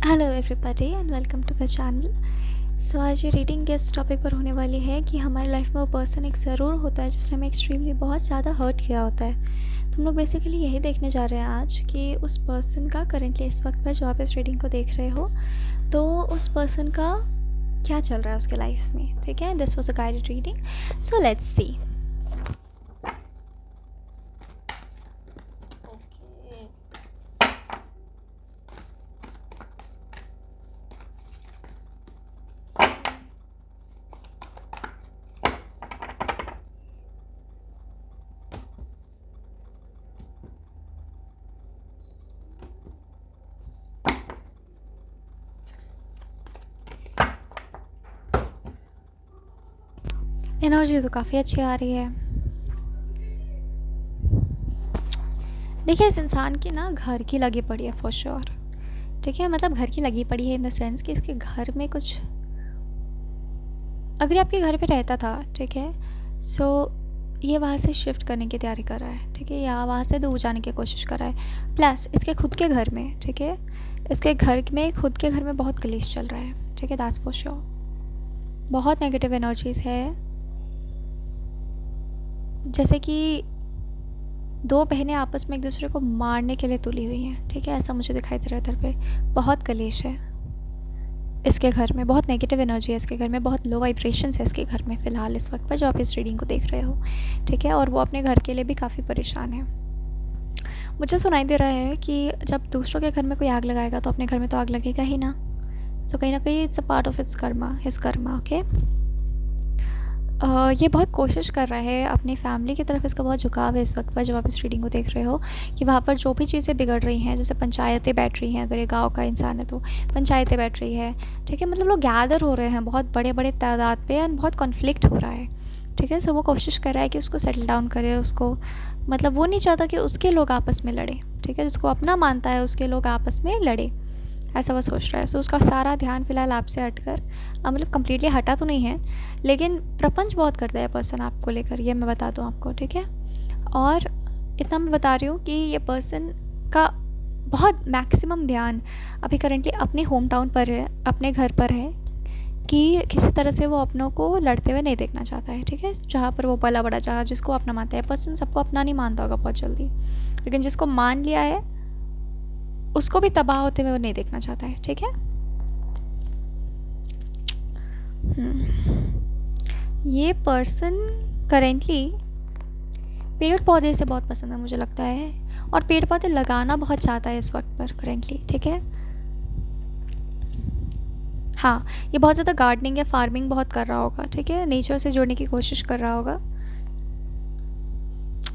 Hello everybody and welcome to the channel. So आज ये reading इस टॉपिक पर होने वाली है कि हमारी लाइफ में वो पर्सन एक ज़रूर होता है जिसने हमें एक्सट्रीमली बहुत ज़्यादा हर्ट किया होता है। तो हम लोग बेसिकली यही देखने जा रहे हैं आज कि उस पर्सन का करेंटली इस वक्त पर जो आप इस रीडिंग को देख रहे हो तो उस पर्सन का क्या चल रहा है उसके लाइफ में। ठीक है, this was a guided reading, so let's see. Energy तो काफ़ी अच्छी आ रही है। देखिए, इस इंसान की ना घर की लगी पड़ी है फॉर श्योर। ठीक है, मतलब घर की लगी पड़ी है इन द सेंस कि इसके घर में कुछ, अगर ये आपके घर पे रहता था, ठीक है, सो ये वहाँ से शिफ्ट करने की तैयारी कर रहा है। ठीक है, या वहाँ से दूर जाने की कोशिश कर रहा है। प्लस इसके खुद के घर में, ठीक है, इसके घर में खुद के घर में बहुत कलेश चल रहा है। ठीक है, दैट्स फॉर श्योर। बहुत नेगेटिव एनर्जीज है, जैसे कि दो बहनें आपस में एक दूसरे को मारने के लिए तुली हुई हैं। ठीक है, ऐसा मुझे दिखाई दे रहा है इधर पे। बहुत कलेश है इसके घर में, बहुत नेगेटिव एनर्जी है इसके घर में, बहुत लो वाइब्रेशंस है इसके घर में फ़िलहाल इस वक्त पर जो आप इस रीडिंग को देख रहे हो। ठीक है, और वो अपने घर के लिए भी काफ़ी परेशान है। मुझे सुनाई दे रहा है कि जब दूसरों के घर में कोई आग लगाएगा तो अपने घर में तो आग लगेगा ही ना। सो कहीं ना कहीं it's a part of its Karma, his Karma. Okay, ये बहुत कोशिश कर रहा है अपनी फैमिली की तरफ, इसका बहुत झुकाव है इस वक्त पर जब आप इस रीडिंग को देख रहे हो कि वहाँ पर जो भी चीज़ें बिगड़ रही हैं, जैसे पंचायतें बैठ रही हैं, अगर ये गांव का इंसान है तो पंचायतें बैठ रही है। ठीक है, मतलब लोग गैदर हो रहे हैं बहुत बड़े बड़े तादाद पे एंड बहुत कॉन्फ्लिक्ट हो रहा है। ठीक है, सो वो कोशिश कर रहा है कि उसको सेटल डाउन करे, उसको मतलब वो नहीं चाहता कि उसके लोग आपस में लड़े। ठीक है, जिसको अपना मानता है उसके लोग आपस में लड़े, ऐसा वो सोच रहा है। सो उसका सारा ध्यान फ़िलहाल आपसे हटकर, मतलब कम्प्लीटली हटा तो नहीं है, लेकिन प्रपंच बहुत करता है पर्सन आपको लेकर, ये मैं बता दूँ आपको। ठीक है, और इतना मैं बता रही हूँ कि ये पर्सन का बहुत मैक्सिमम ध्यान अभी करंटली अपने होम टाउन पर है, अपने घर पर है, कि किसी तरह से वो अपनों को लड़ते हुए नहीं देखना चाहता है। ठीक है, जहाँ पर वो पला बड़ा, जहाँ जिसको अपना मानता है। पर्सन सबको अपना नहीं मानता होगा बहुत जल्दी, लेकिन जिसको मान लिया है उसको भी तबाह होते हुए वो नहीं देखना चाहता है। ठीक है, ये पर्सन करेंटली पेड़ पौधे से बहुत पसंद है मुझे लगता है, और पेड़ पौधे लगाना बहुत चाहता है इस वक्त पर करेंटली। ठीक है, हाँ, ये बहुत ज़्यादा गार्डनिंग या फार्मिंग बहुत कर रहा होगा। ठीक है, नेचर से जुड़ने की कोशिश कर रहा होगा,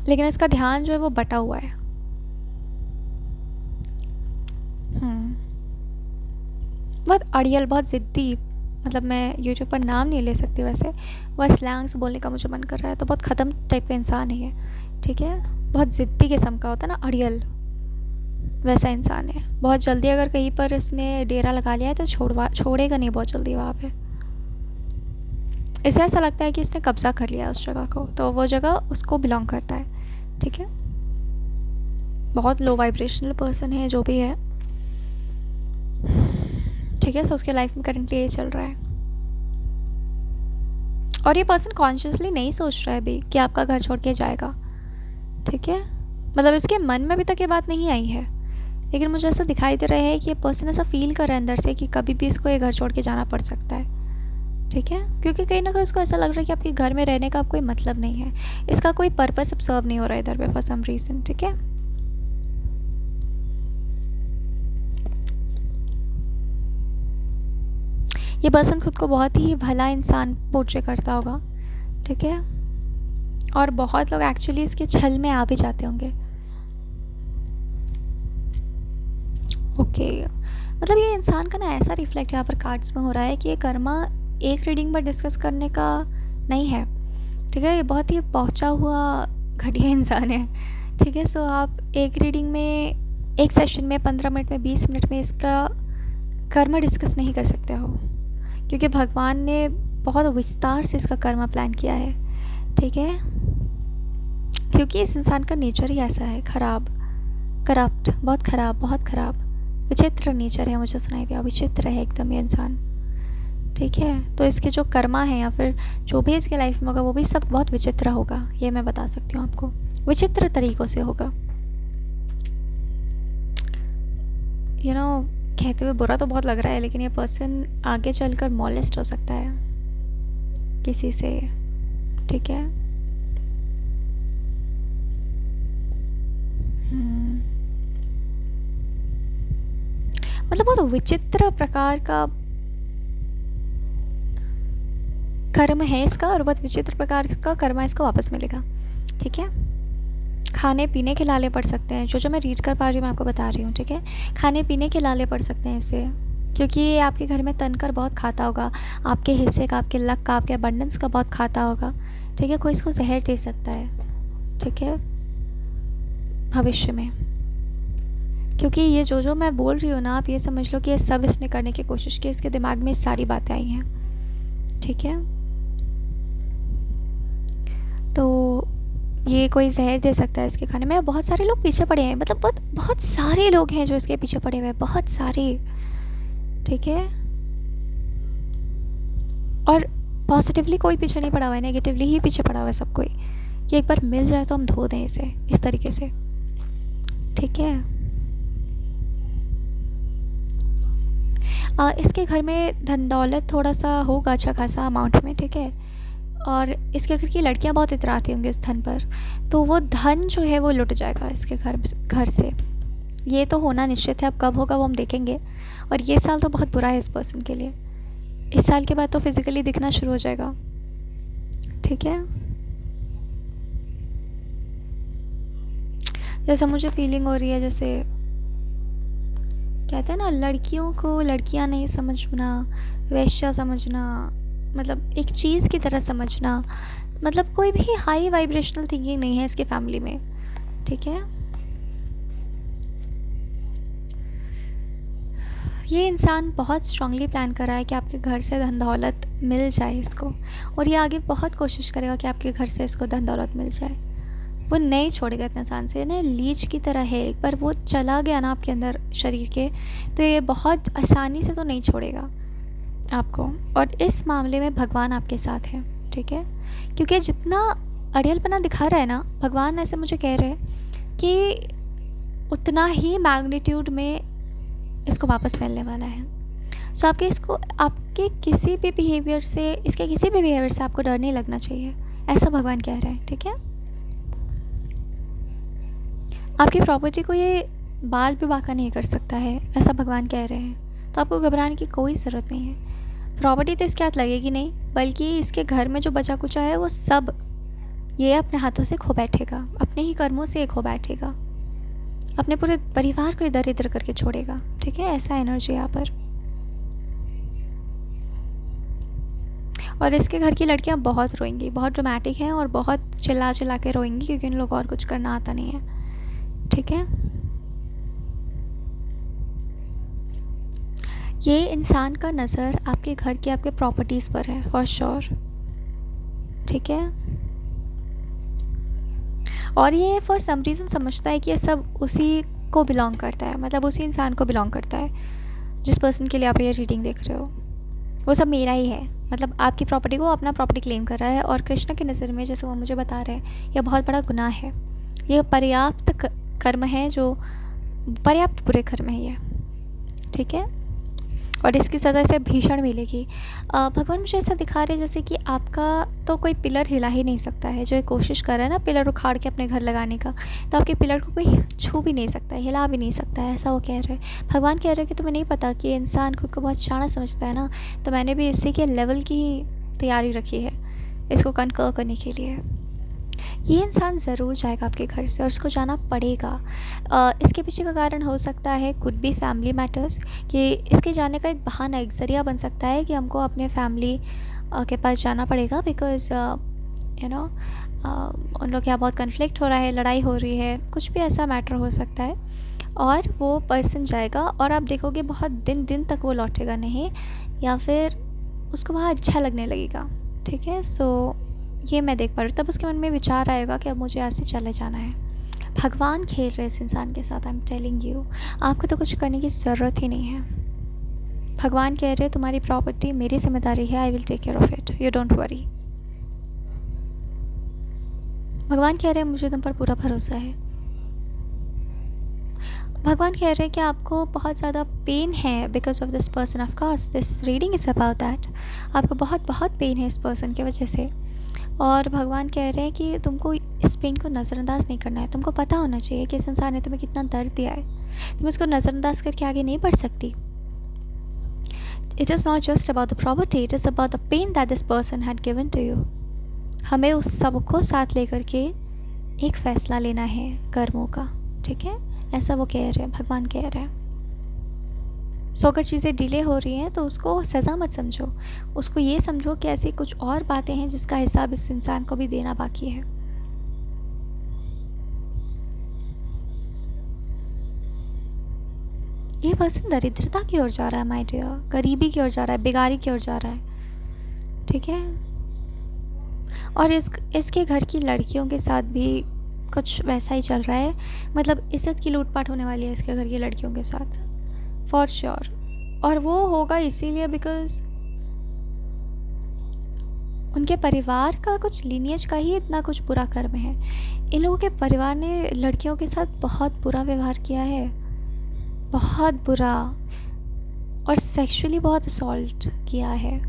लेकिन इसका ध्यान जो है वो बटा हुआ है। बहुत अड़ियल, बहुत ज़िद्दी, मतलब मैं यूट्यूब पर नाम नहीं ले सकती वैसे, वह स्लैंग्स बोलने का मुझे मन कर रहा है, तो बहुत ख़त्म टाइप का इंसान ही है। ठीक है, बहुत ज़िद्दी किस्म का होता है ना, अड़ियल, वैसा इंसान है। बहुत जल्दी अगर कहीं पर इसने डेरा लगा लिया है तो छोड़ेगा नहीं बहुत जल्दी वहाँ पे। इसे ऐसा लगता है कि इसने कब्ज़ा कर लिया उस जगह को, तो वो जगह उसको बिलोंग करता है। ठीक है, बहुत लो वाइब्रेशनल पर्सन है जो भी है। ठीक है, सो उसके लाइफ में करंटली ये चल रहा है, और ये पर्सन कॉन्शियसली नहीं सोच रहा है अभी कि आपका घर छोड़ के जाएगा। ठीक है, मतलब इसके मन में अभी तक ये बात नहीं आई है, लेकिन मुझे ऐसा दिखाई दे रहा है कि ये पर्सन ऐसा फील कर रहा है अंदर से कि कभी भी इसको ये घर छोड़ के जाना पड़ सकता है। ठीक है, क्योंकि कहीं ना कहीं इसको ऐसा लग रहा है कि आपके घर में रहने का अब कोई मतलब नहीं है, इसका कोई पर्पस अब सर्व नहीं हो रहा है इधर पे फॉर सम रीज़न। ठीक है, ये पर्सन खुद को बहुत ही भला इंसान पोर्ट्रे करता होगा। ठीक है, और बहुत लोग एक्चुअली इसके छल में आ भी जाते होंगे। ओके, मतलब ये इंसान का ना ऐसा रिफ्लेक्ट यहाँ पर कार्ड्स में हो रहा है कि ये कर्मा एक रीडिंग पर डिस्कस करने का नहीं है। ठीक है, ये बहुत ही पहुँचा हुआ घटिया इंसान है। ठीक है, सो आप एक रीडिंग में, एक सेशन में 15 मिनट में, 20 मिनट में इसका कर्म डिस्कस नहीं कर सकते हो, क्योंकि भगवान ने बहुत विस्तार से इसका कर्म प्लान किया है। ठीक है, क्योंकि इस इंसान का नेचर ही ऐसा है, ख़राब, करप्ट, बहुत ख़राब, बहुत ख़राब, विचित्र नेचर है, मुझे सुनाई दिया, विचित्र है एकदम ये इंसान। ठीक है, तो इसके जो कर्मा है या फिर जो भी इसके लाइफ में होगा वो भी सब बहुत विचित्र होगा, ये मैं बता सकती हूँ आपको, विचित्र तरीक़ों से होगा। कहते हुए बुरा तो बहुत लग रहा है, लेकिन ये पर्सन आगे चलकर मॉलेस्ट हो सकता है किसी से। ठीक है, मतलब बहुत विचित्र प्रकार का कर्म है इसका, और बहुत विचित्र प्रकार का कर्म इसको वापस मिलेगा। ठीक है, खाने पीने के लाले पड़ सकते हैं, जो मैं रीड कर पा रही हूँ मैं आपको बता रही हूँ। ठीक है, खाने पीने के लाले पड़ सकते हैं इसे, क्योंकि ये आपके घर में तनकर बहुत खाता होगा, आपके हिस्से का, आपके लक का, आपके अबंडेंस का बहुत खाता होगा। ठीक है, कोई इसको जहर दे सकता है। ठीक है, भविष्य में, क्योंकि ये जो मैं बोल रही हूँ ना, आप ये समझ लो कि ये सब इसने करने की कोशिश की, इसके दिमाग में सारी बातें आई हैं। ठीक है, तो ये कोई जहर दे सकता है इसके खाने में। बहुत सारे लोग पीछे पड़े हैं, मतलब बहुत बहुत सारे लोग हैं जो इसके पीछे पड़े हुए हैं, बहुत सारे। ठीक है, और पॉजिटिवली कोई पीछे नहीं पड़ा हुआ है, नेगेटिवली ही पीछे पड़ा हुआ है सब कोई। ये एक बार मिल जाए तो हम धो दें इसे इस तरीके से। ठीक है, इसके घर में धन दौलत थोड़ा सा होगा, अच्छा खासा अमाउंट में। ठीक है, और इसके घर की लड़कियां बहुत इतराती होंगी इस धन पर, तो वो धन जो है वो लुट जाएगा इसके घर से। ये तो होना निश्चित है, अब कब होगा वो हम देखेंगे। और ये साल तो बहुत बुरा है इस पर्सन के लिए। इस साल के बाद तो फिज़िकली दिखना शुरू हो जाएगा। ठीक है, जैसा मुझे फीलिंग हो रही है, जैसे कहते हैं ना, लड़कियों को लड़कियां नहीं समझना, वैश्या समझना, मतलब एक चीज़ की तरह समझना, मतलब कोई भी हाई वाइब्रेशनल थिंकिंग नहीं है इसके फैमिली में। ठीक है, ये इंसान बहुत स्ट्रांगली प्लान कर रहा है कि आपके घर से धन दौलत मिल जाए इसको, और ये आगे बहुत कोशिश करेगा कि आपके घर से इसको धन दौलत मिल जाए। वो नहीं छोड़ेगा इतने आसान से, ना लीच की तरह है, एक बार वो चला गया ना आपके अंदर शरीर के, तो ये बहुत आसानी से तो नहीं छोड़ेगा आपको। और इस मामले में भगवान आपके साथ है। ठीक है, क्योंकि जितना अड़ियलपना दिखा रहा है ना, भगवान ऐसे मुझे कह रहे हैं कि उतना ही मैग्नीट्यूड में इसको वापस मिलने वाला है। सो आपके किसी भी बिहेवियर से, इसके किसी भी बिहेवियर से आपको डर नहीं लगना चाहिए, ऐसा भगवान कह रहे हैं। ठीक है, आपकी प्रॉपर्टी को ये बाल भी बाका नहीं कर सकता है, ऐसा भगवान कह रहे हैं। तो आपको घबराने की कोई ज़रूरत नहीं है। प्रॉपर्टी तो इसके हाथ लगेगी नहीं, बल्कि इसके घर में जो बचा कुचा है वो सब ये अपने हाथों से खो बैठेगा, अपने ही कर्मों से खो बैठेगा, अपने पूरे परिवार को इधर इधर करके छोड़ेगा। ठीक है, ऐसा एनर्जी यहाँ पर। और इसके घर की लड़कियाँ बहुत रोएंगी, बहुत ड्रामेटिक हैं और बहुत चिल्ला चिल्ला के रोएंगी, क्योंकि इन लोगों को और कुछ करना आता नहीं है। ठीक है, ये इंसान का नज़र आपके घर की, आपके प्रॉपर्टीज़ पर है फॉर श्योर। ठीक है, और ये फॉर सम रीज़न समझता है कि ये सब उसी को बिलोंग करता है, मतलब उसी इंसान को बिलोंग करता है जिस पर्सन के लिए आप ये रीडिंग देख रहे हो। वो सब मेरा ही है, मतलब आपकी प्रॉपर्टी को अपना प्रॉपर्टी क्लेम कर रहा है। और कृष्ण की नज़र में, जैसे वो मुझे बता रहे हैं, यह बहुत बड़ा गुनाह है, यह पर्याप्त कर्म है, जो पर्याप्त बुरे कर्म है ये। ठीक है, और इसकी सज़ा से भीषण मिलेगी। भगवान मुझे ऐसा दिखा रहे हैं जैसे कि आपका तो कोई पिलर हिला ही नहीं सकता है, जो एक कोशिश कर रहा है ना पिलर उखाड़ के अपने घर लगाने का, तो आपके पिलर को कोई छू भी नहीं सकता है, हिला भी नहीं सकता है, ऐसा वो कह रहे हैं। भगवान कह रहे हैं कि तुम्हें नहीं पता कि इंसान खुद को बहुत शाना समझता है ना, तो मैंने भी इसी के लेवल की ही तैयारी रखी है इसको कनकर करने के लिए। ये इंसान ज़रूर जाएगा आपके घर से, और उसको जाना पड़ेगा। इसके पीछे का कारण हो सकता है कुड बी फैमिली मैटर्स, कि इसके जाने का एक बहाना, एक ज़रिया बन सकता है कि हमको अपने फैमिली के पास जाना पड़ेगा, बिकॉज़ उन लोग के यहाँ बहुत कन्फ्लिक्ट हो रहा है, लड़ाई हो रही है, कुछ भी ऐसा मैटर हो सकता है। और वो पर्सन जाएगा और आप देखोगे बहुत दिन दिन तक वो लौटेगा नहीं, या फिर उसको वहाँ अच्छा लगने लगेगा। ठीक है, सो ये मैं देख पा रही हूँ। तब उसके मन में विचार आएगा कि अब मुझे यहाँ से चले जाना है, भगवान खेल रहे इस इंसान के साथ। आई एम टेलिंग यू, आपको तो कुछ करने की ज़रूरत ही नहीं है। भगवान कह रहे तुम्हारी प्रॉपर्टी मेरी जिम्मेदारी है, I will take care of it, you don't worry. भगवान कह रहे हैं मुझे तुम पर पूरा भरोसा है। भगवान कह रहे हैं कि आपको बहुत ज़्यादा पेन है because of this person. Of course this reading is about that. आपको बहुत बहुत पेन है इस पर्सन की वजह से, और भगवान कह रहे हैं कि तुमको इस पेन को नज़रअंदाज नहीं करना है। तुमको पता होना चाहिए कि इस इंसान ने तुम्हें कितना दर्द दिया है। तुम इसको नज़रअंदाज करके आगे नहीं बढ़ सकती। It is not just about the property, it is about the pain that this person had given to you. हमें उस सब को साथ लेकर के एक फ़ैसला लेना है कर्मों का, ठीक है? ऐसा वो कह रहे हैं, भगवान कह रहे हैं। सो अगर चीज़ें डिले हो रही हैं तो उसको सज़ा मत समझो, उसको ये समझो कि ऐसी कुछ और बातें हैं जिसका हिसाब इस इंसान को भी देना बाकी है। ये पर्सन दरिद्रता की ओर जा रहा है माय डियर, गरीबी की ओर जा रहा है, बेगारी की ओर जा रहा है, ठीक है? और इसके घर की लड़कियों के साथ भी कुछ वैसा ही चल रहा है। मतलब इज्जत की लूटपाट होने वाली है इसके घर की लड़कियों के साथ, फॉर श्योर। और वो होगा इसीलिए बिकॉज उनके परिवार का कुछ लीनियज का ही इतना कुछ बुरा कर्म है। इन लोगों के परिवार ने लड़कियों के साथ बहुत बुरा व्यवहार किया है, बहुत बुरा, और सेक्सुअली बहुत असॉल्ट किया है,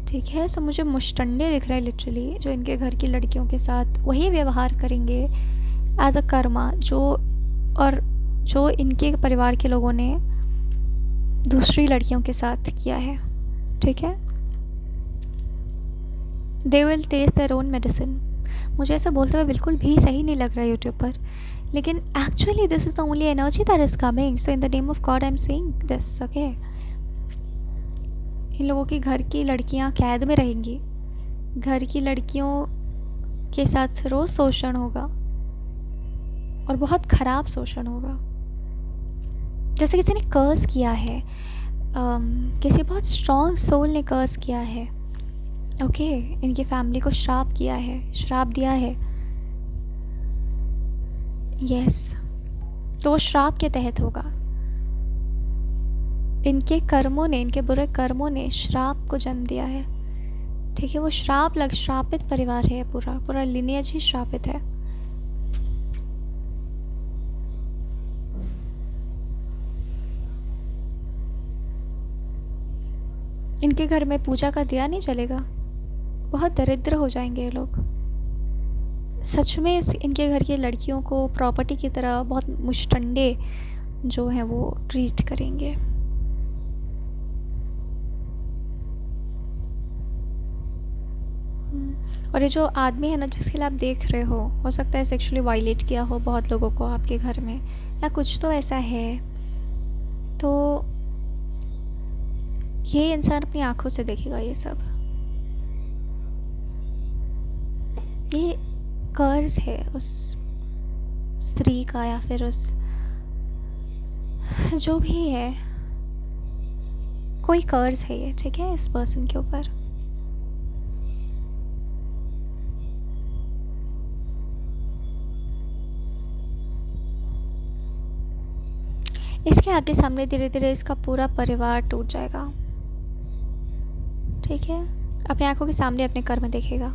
ठीक है? सो मुझे मुश्तंडे दिख रहा है लिटरली, जो इनके घर की लड़कियों के साथ वही व्यवहार करेंगे एज अ कर्मा जो इनके परिवार के लोगों ने दूसरी लड़कियों के साथ किया है, ठीक है? They will test their own medicine. मुझे ऐसा बोलते हुए बिल्कुल भी सही नहीं लग रहा है यूट्यूब पर, लेकिन actually this is the only energy that is coming. So in the name of God I am saying this, okay? इन लोगों की घर की लड़कियां कैद में रहेंगी, घर की लड़कियों के साथ रोज़ शोषण होगा, और बहुत ख़राब शोषण होगा, जैसे किसी ने कर्स किया है, किसी बहुत स्ट्रॉन्ग सोल ने कर्स किया है, ओके? इनकी फैमिली को श्राप किया है, श्राप दिया है, यस। तो वो श्राप के तहत होगा। इनके कर्मों ने, इनके बुरे कर्मों ने श्राप को जन्म दिया है, ठीक है? वो श्रापित परिवार है, पूरा लिनियज ही श्रापित है। इनके घर में पूजा का दिया नहीं चलेगा, बहुत दरिद्र हो जाएंगे ये लोग। सच में इनके घर की लड़कियों को प्रॉपर्टी की तरह बहुत मुश्तंडे जो हैं वो ट्रीट करेंगे। और ये जो आदमी है ना जिसके लिए आप देख रहे हो सकता है सेक्सुअली वायलेट किया हो बहुत लोगों को आपके घर में, या कुछ तो ऐसा है। तो ये इंसान अपनी आंखों से देखेगा ये सब। ये कर्ज है उस स्त्री का, या फिर उस जो भी है, कोई कर्ज है ये, ठीक है, इस पर्सन के ऊपर। इसके आगे सामने धीरे धीरे इसका पूरा परिवार टूट जाएगा, ठीक है? अपनी आंखों के सामने अपने कर्म देखेगा।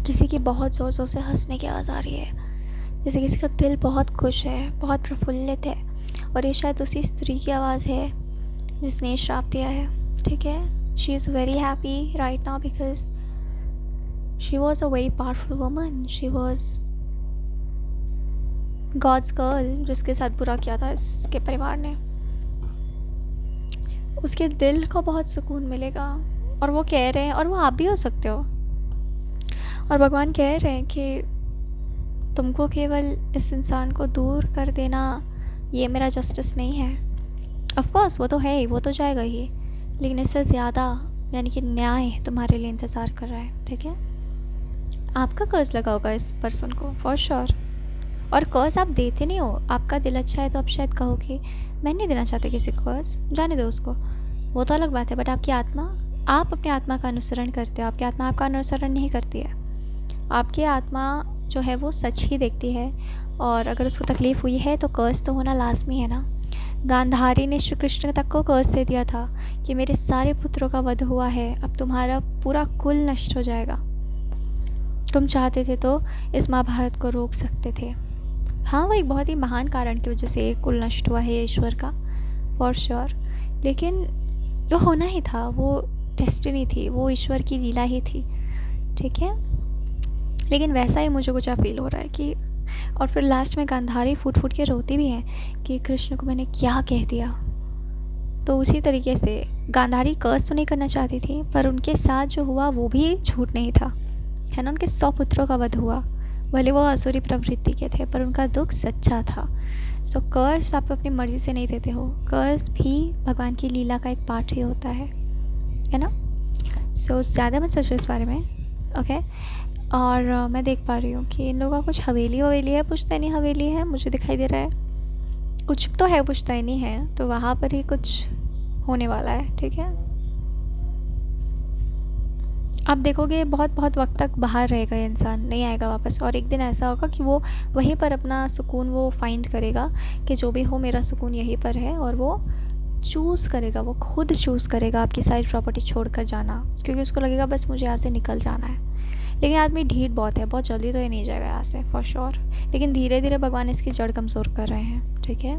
किसी की बहुत ज़ोर ज़ोर से हंसने की आवाज़ आ रही है, जैसे किसी का दिल बहुत खुश है, बहुत प्रफुल्लित है, और ये शायद उसी स्त्री की आवाज़ है जिसने श्राप दिया है, ठीक है? She is very happy right now because she was a very powerful woman, she was God's girl, जिसके साथ बुरा किया था इसके परिवार ने। उसके दिल को बहुत सुकून मिलेगा, और वो कह रहे हैं, और वो आप भी हो सकते हो, और भगवान कह रहे हैं कि तुमको केवल इस इंसान को दूर कर देना ये मेरा जस्टिस नहीं है। ऑफ कोर्स वो तो है ही, वो तो जाएगा ही, लेकिन इससे ज़्यादा यानी कि न्याय तुम्हारे लिए इंतज़ार कर रहा है, ठीक है? आपका कर्ज लगा होगा इस पर्सन को फॉर श्योर, और कर्ज आप देते नहीं हो। आपका दिल अच्छा है तो आप शायद कहो कि मैं नहीं देना चाहते किसी को कर्ज, जाने दो उसको, वो तो अलग बात है। बट आपकी आत्मा, आप अपनी आत्मा का अनुसरण करते हो, आपकी आत्मा आपका अनुसरण नहीं करती है। आपकी आत्मा जो है वो सच ही देखती है, और अगर उसको तकलीफ़ हुई है तो कर्ज तो होना लाजमी है ना। गांधारी ने श्री कृष्ण तक को कर्ज दे दिया था कि मेरे सारे पुत्रों का वध हुआ है, अब तुम्हारा पूरा कुल नष्ट हो जाएगा। तुम चाहते थे तो इस महाभारत को रोक सकते थे। हाँ, वो एक बहुत ही महान कारण की वजह से ये कुल नष्ट हुआ है ईश्वर का, फॉर श्योर। लेकिन वो होना ही था, वो डेस्टिनी थी, वो ईश्वर की लीला ही थी, ठीक है। लेकिन वैसा ही मुझे कुछ फील हो रहा है कि, और फिर लास्ट में गांधारी फूट फूट के रोती भी है कि कृष्ण को मैंने क्या कह दिया। तो उसी तरीके से गांधारी कर्ज तो नहीं करना चाहती थी, पर उनके साथ जो हुआ वो भी झूठ नहीं था, है ना। उनके 100 पुत्रों का वध हुआ, भले वो असुरी प्रवृत्ति के थे, पर उनका दुख सच्चा था। सो कर्ज आप अपनी मर्ज़ी से नहीं देते हो, कर्ज भी भगवान की लीला का एक पार्ट ही होता है ना। सो ज़्यादा मत सोचो इस बारे में, ओके। और मैं देख पा रही हूँ कि इन लोगों का कुछ हवेली ववेली है, पुश्तैनी हवेली है, मुझे दिखाई दे रहा है। कुछ तो है, पुश्तैनी है, तो वहाँ पर ही कुछ होने वाला है, ठीक है। आप देखोगे बहुत बहुत वक्त तक बाहर रहेगा ये इंसान, नहीं आएगा वापस, और एक दिन ऐसा होगा कि वो वहीं पर अपना सुकून वो फाइंड करेगा कि जो भी हो मेरा सुकून यहीं पर है, और वो चूज़ करेगा, वो खुद चूज़ करेगा आपकी सारी प्रॉपर्टी छोड़कर जाना, क्योंकि उसको लगेगा बस मुझे यहाँ से निकल जाना है। लेकिन आदमी ढीठ बहुत है, बहुत जल्दी तो ये नहीं जाएगा यहाँ से फॉर श्योर, लेकिन धीरे धीरे भगवान इसकी जड़ कमज़ोर कर रहे हैं, ठीक है।